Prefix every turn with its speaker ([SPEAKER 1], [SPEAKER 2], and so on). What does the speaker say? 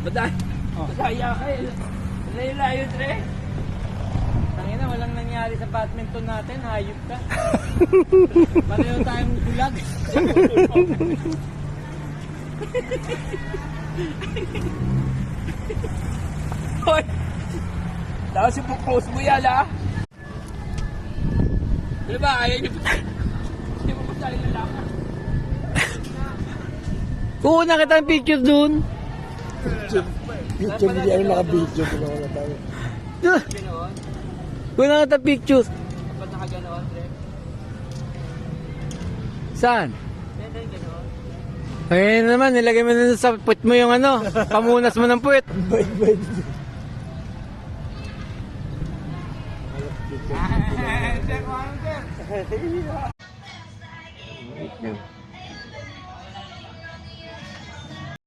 [SPEAKER 1] Madaya ka eh. Layo-layo, Tre.
[SPEAKER 2] Tangina, walang nangyari sa badminton natin. Hayop ka. Pareho tayong bulag.
[SPEAKER 1] Hoy! Tapos ipopost mo yan, ha? Ano ba? Ayaw niyo pa tayo. Hindi mo pa tayo lalaman.
[SPEAKER 2] Kuha kita ng picture dun.
[SPEAKER 3] Picture hindi ano naka-video. Ginawa na tayo.
[SPEAKER 1] Ganoon?
[SPEAKER 2] Kuha kita picture.
[SPEAKER 1] Ba't nakaganoon, Tre?
[SPEAKER 2] Saan?
[SPEAKER 1] Yan, ganoon.
[SPEAKER 2] Ayun naman, nilagay mo na sa puwet mo yung ano. Pamunas mo ng puwet.
[SPEAKER 3] Bait-bait.
[SPEAKER 1] Ah, sir, ano, sir?